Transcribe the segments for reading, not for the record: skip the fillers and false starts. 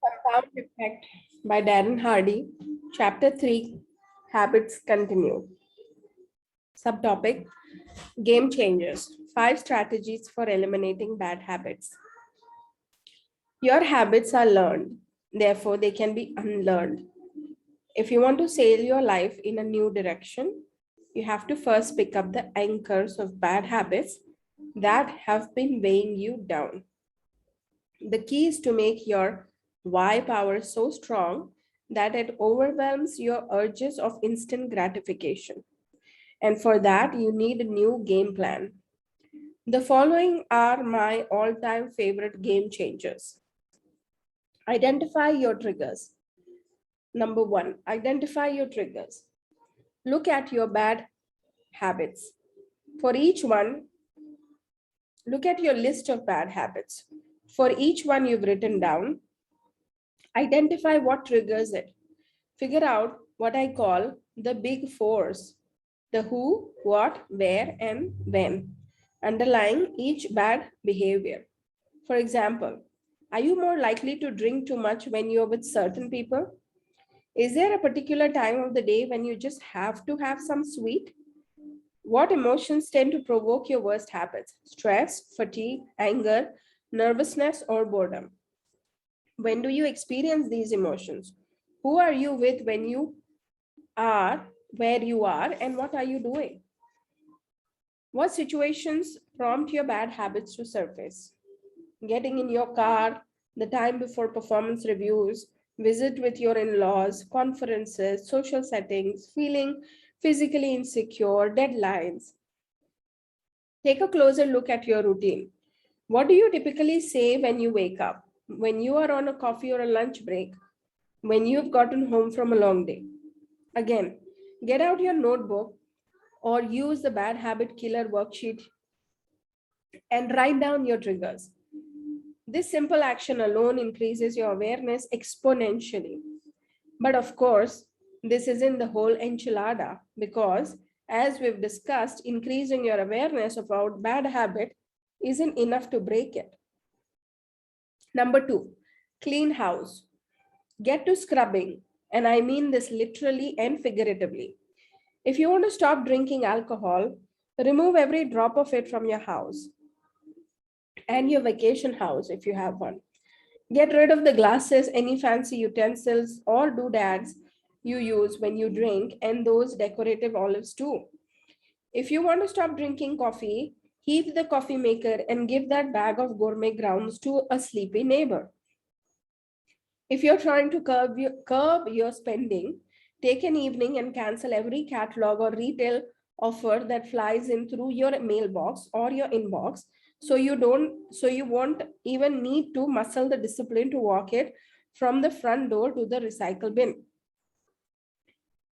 Compound Effect by Darren Hardy, Chapter 3, Habits Continue. Subtopic, Game Changers, 5 Strategies for Eliminating Bad Habits. Your habits are learned, therefore they can be unlearned. If you want to sail your life in a new direction, you have to first pick up the anchors of bad habits that have been weighing you down. The key is to make your why power so strong that it overwhelms your urges of instant gratification. And for that, you need a new game plan. The following are my all time favorite game changers. Identify your triggers. Number one, identify your triggers. Look at your bad habits. For each one, look at your list of bad habits. For each one you've written down, identify what triggers it. Figure out what I call the big fours: the who, what, where, and when, underlying each bad behavior. For example, are you more likely to drink too much when you're with certain people? Is there a particular time of the day when you just have to have some sweet? What emotions tend to provoke your worst habits? Stress, fatigue, anger, nervousness, or boredom? When do you experience these emotions? Who are you with when you are where you are, and what are you doing? What situations prompt your bad habits to surface? Getting in your car, the time before performance reviews, visit with your in laws, conferences, social settings, feeling physically insecure, deadlines. Take a closer look at your routine. What do you typically say when you wake up? When you are on a coffee or a lunch break? When you've gotten home from a long day? Again, get out your notebook or use the bad habit killer worksheet and write down your triggers. This simple action alone increases your awareness exponentially. But of course, this isn't the whole enchilada because, as we've discussed, increasing your awareness about bad habit isn't enough to break it. Number two, clean house. Get to scrubbing, and I mean this literally and figuratively. If you want to stop drinking alcohol, remove every drop of it from your house and your vacation house if you have one. Get rid of the glasses, any fancy utensils or doodads you use when you drink, and those decorative olives too. If you want to stop drinking coffee, heat the coffee maker and give that bag of gourmet grounds to a sleepy neighbor. If you're trying to curb your spending, take an evening and cancel every catalog or retail offer that flies in through your mailbox or your inbox, so you won't even need to muscle the discipline to walk it from the front door to the recycle bin.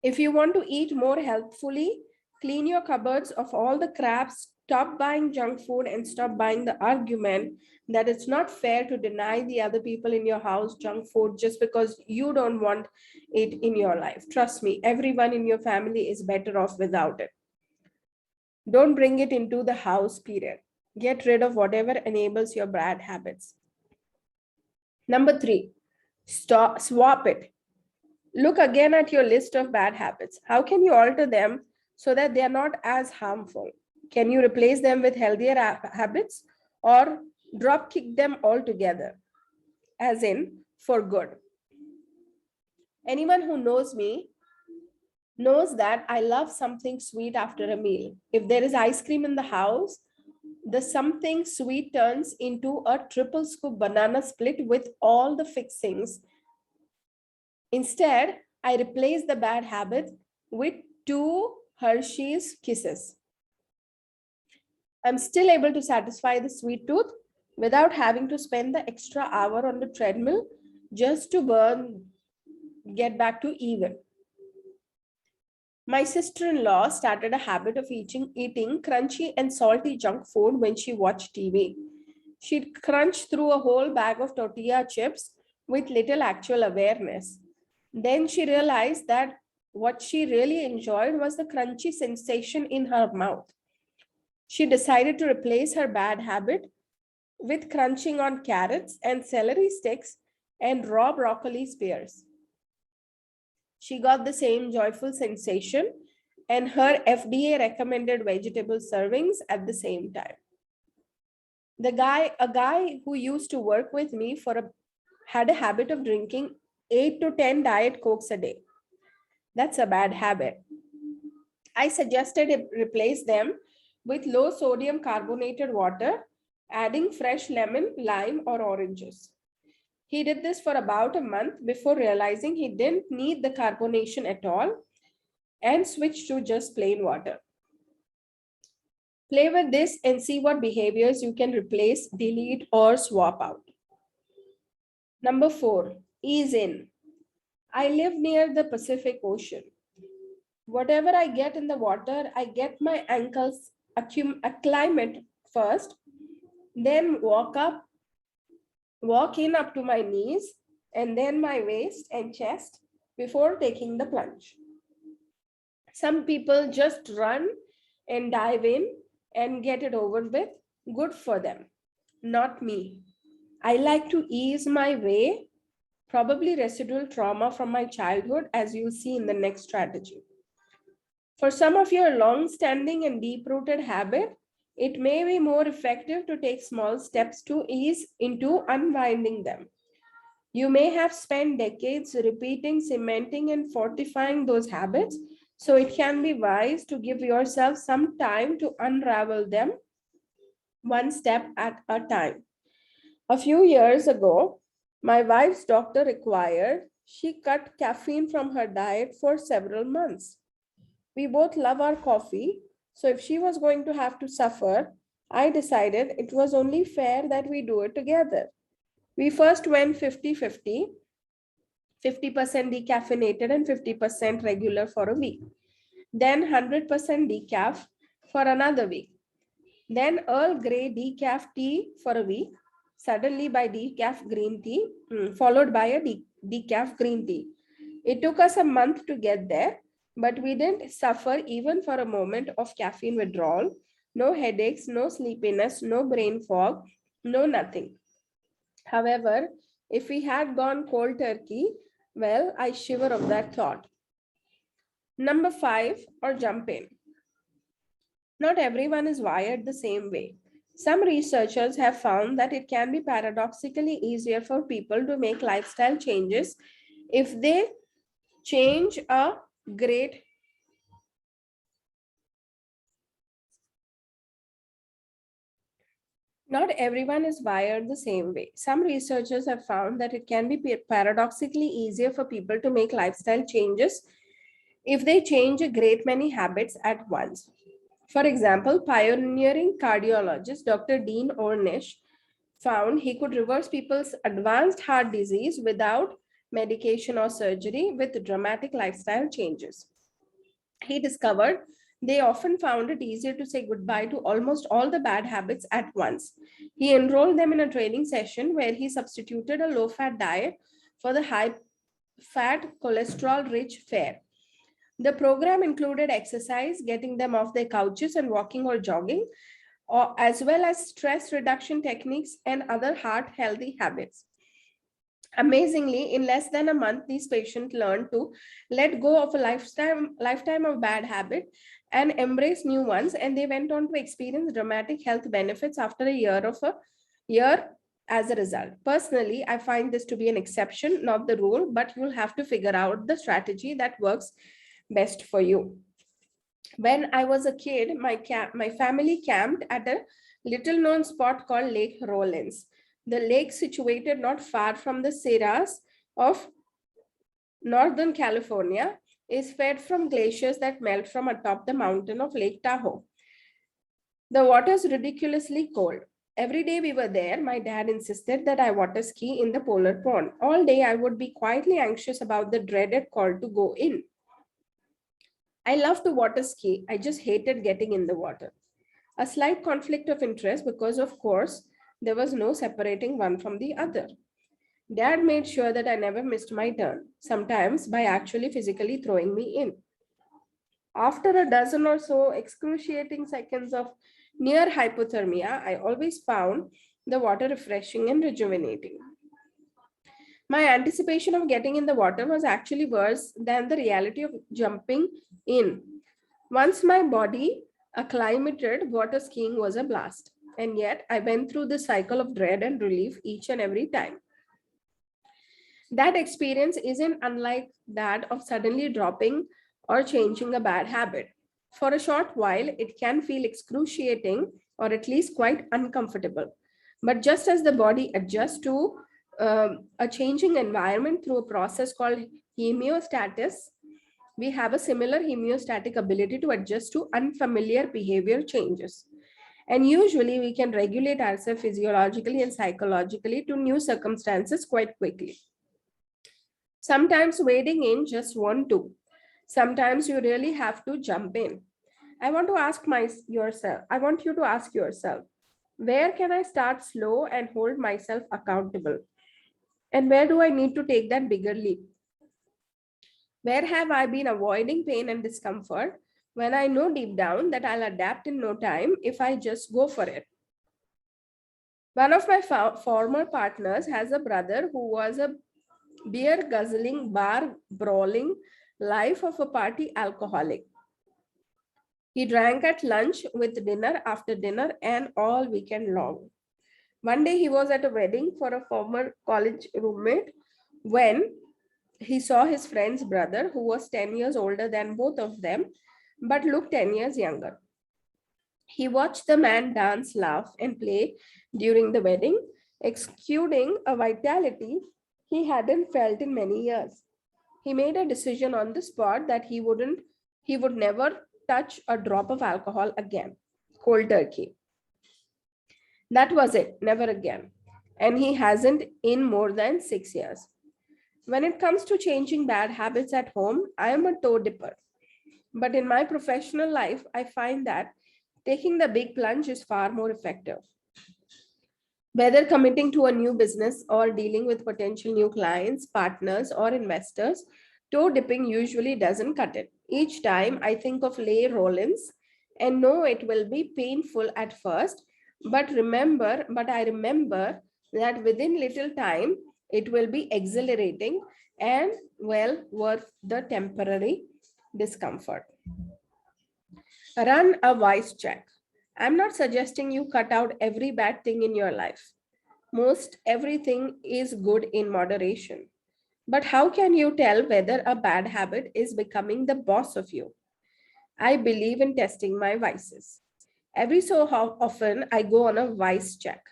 If you want to eat more healthfully, clean your cupboards of all the crap, stop buying junk food, and stop buying the argument that it's not fair to deny the other people in your house junk food just because you don't want it in your life. Trust me, everyone in your family is better off without it. Don't bring it into the house, period. Get rid of whatever enables your bad habits. Number three, swap it. Look again at your list of bad habits. How can you alter them so that they are not as harmful? Can you replace them with healthier habits or drop kick them altogether, as in for good? Anyone who knows me knows that I love something sweet after a meal. If there is ice cream in the house, the something sweet turns into a triple scoop banana split with all the fixings. Instead, I replace the bad habit with 2 Hershey's Kisses. I'm still able to satisfy the sweet tooth without having to spend the extra hour on the treadmill just to get back to even. My sister-in-law started a habit of eating crunchy and salty junk food when she watched TV. She'd crunch through a whole bag of tortilla chips with little actual awareness. Then she realized that what she really enjoyed was the crunchy sensation in her mouth. She decided to replace her bad habit with crunching on carrots and celery sticks and raw broccoli spears. She got the same joyful sensation and her FDA recommended vegetable servings at the same time. A guy who used to work with me had a habit of drinking 8 to 10 Diet Cokes a day. That's a bad habit. I suggested it replace them with low sodium carbonated water, adding fresh lemon, lime, or oranges. He did this for about a month before realizing he didn't need the carbonation at all and switched to just plain water. Play with this and see what behaviors you can replace, delete, or swap out. Number 4, ease in. I live near the Pacific Ocean. Whatever I get in the water, I get my ankles acclimate first, then walk in up to my knees, and then my waist and chest before taking the plunge. Some people just run and dive in and get it over with. Good for them. Not me. I like to ease my way, probably residual trauma from my childhood, as you'll see in the next strategy. For some of your long-standing and deep-rooted habit, it may be more effective to take small steps to ease into unwinding them. You may have spent decades repeating, cementing, and fortifying those habits, so it can be wise to give yourself some time to unravel them one step at a time. A few years ago, my wife's doctor required she cut caffeine from her diet for several months. We both love our coffee, so if she was going to have to suffer, I decided it was only fair that we do it together. We first went 50-50, 50% decaffeinated and 50% regular for a week. Then 100% decaf for another week. Then Earl Grey decaf tea for a week, suddenly by decaf green tea, followed by a decaf green tea. It took us a month to get there, but we didn't suffer even for a moment of caffeine withdrawal. No headaches, no sleepiness, no brain fog, no nothing. However, if we had gone cold turkey, well, I shiver of that thought. Number 5, or jump in. Not everyone is wired the same way. Some researchers have found that it can be paradoxically easier for people to make lifestyle changes if they change a great Not everyone is wired the same way. Some researchers have found that it can be paradoxically easier for people to make lifestyle changes if they change a great many habits at once. For example, pioneering cardiologist Dr. Dean Ornish found he could reverse people's advanced heart disease without medication or surgery with dramatic lifestyle changes. He discovered they often found it easier to say goodbye to almost all the bad habits at once. He enrolled them in a training session where he substituted a low-fat diet for the high-fat, cholesterol-rich fare. The program included exercise, getting them off their couches and walking or jogging, as well as stress reduction techniques and other heart-healthy habits. Amazingly, in less than a month, these patients learned to let go of a lifetime of bad habit and embrace new ones, and they went on to experience dramatic health benefits after a year as a result. Personally, I find this to be an exception, not the rule, but you'll have to figure out the strategy that works best for you. When I was a kid, my family camped at a little known spot called Lake Rollins. The lake, situated not far from the Sierras of Northern California, is fed from glaciers that melt from atop the mountain of Lake Tahoe. The water is ridiculously cold. Every day we were there, my dad insisted that I water ski in the polar pond. All day I would be quietly anxious about the dreaded call to go in. I love to water ski. I just hated getting in the water. A slight conflict of interest because, of course, there was no separating one from the other. Dad made sure that I never missed my turn, sometimes by actually physically throwing me in. After a dozen or so excruciating seconds of near hypothermia, I always found the water refreshing and rejuvenating. My anticipation of getting in the water was actually worse than the reality of jumping in. Once my body acclimated, water skiing was a blast. And yet, I went through the cycle of dread and relief each and every time. That experience isn't unlike that of suddenly dropping or changing a bad habit. For a short while, it can feel excruciating or at least quite uncomfortable. But just as the body adjusts to a changing environment through a process called homeostasis, we have a similar homeostatic ability to adjust to unfamiliar behavior changes. And usually, we can regulate ourselves physiologically and psychologically to new circumstances quite quickly. Sometimes wading in just won't do. Sometimes you really have to jump in. I want you to ask yourself, where can I start slow and hold myself accountable? And where do I need to take that bigger leap? Where have I been avoiding pain and discomfort when I know deep down that I'll adapt in no time if I just go for it? One of my former partners has a brother who was a beer guzzling, bar brawling, life of a party alcoholic. He drank at lunch, with dinner, after dinner, and all weekend long. One day he was at a wedding for a former college roommate when he saw his friend's brother, who was 10 years older than both of them, but looked 10 years younger. He watched the man dance, laugh, and play during the wedding, exuding a vitality he hadn't felt in many years. He made a decision on the spot that he would never touch a drop of alcohol again. Cold turkey. That was it, never again. And he hasn't in more than 6 years. When it comes to changing bad habits at home, I am a toe dipper. But in my professional life, I find that taking the big plunge is far more effective. Whether committing to a new business or dealing with potential new clients, partners, or investors, toe dipping usually doesn't cut it. Each time I think of Leigh Rollins and know it will be painful at first, but I remember that within little time it will be exhilarating and well worth the temporary discomfort. Run a wise check. I'm not suggesting you cut out every bad thing in your life. Most everything is good in moderation. But how can you tell whether a bad habit is becoming the boss of you? I believe in testing my vices. Every so often, I go on a vice check.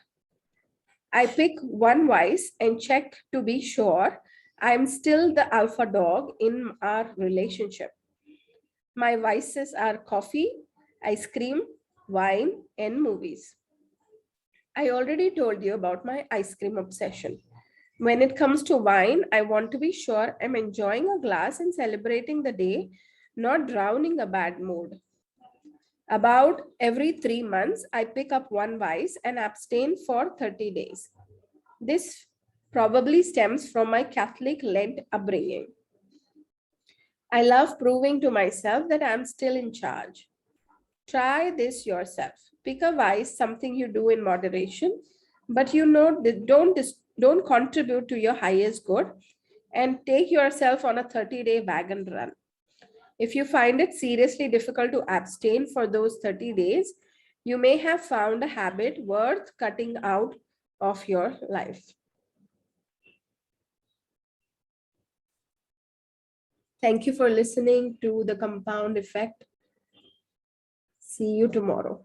I pick one vice and check to be sure I'm still the alpha dog in our relationship. My vices are coffee, ice cream, wine, and movies. I already told you about my ice cream obsession. When it comes to wine, I want to be sure I'm enjoying a glass and celebrating the day, not drowning a bad mood. About every 3 months, I pick up one vice and abstain for 30 days. This probably stems from my Catholic led upbringing. I love proving to myself that I'm still in charge. Try this yourself. Pick a vice, something you do in moderation, but don't contribute to your highest good, and take yourself on a 30-day wagon run. If you find it seriously difficult to abstain for those 30 days, you may have found a habit worth cutting out of your life. Thank you for listening to The Compound Effect. See you tomorrow.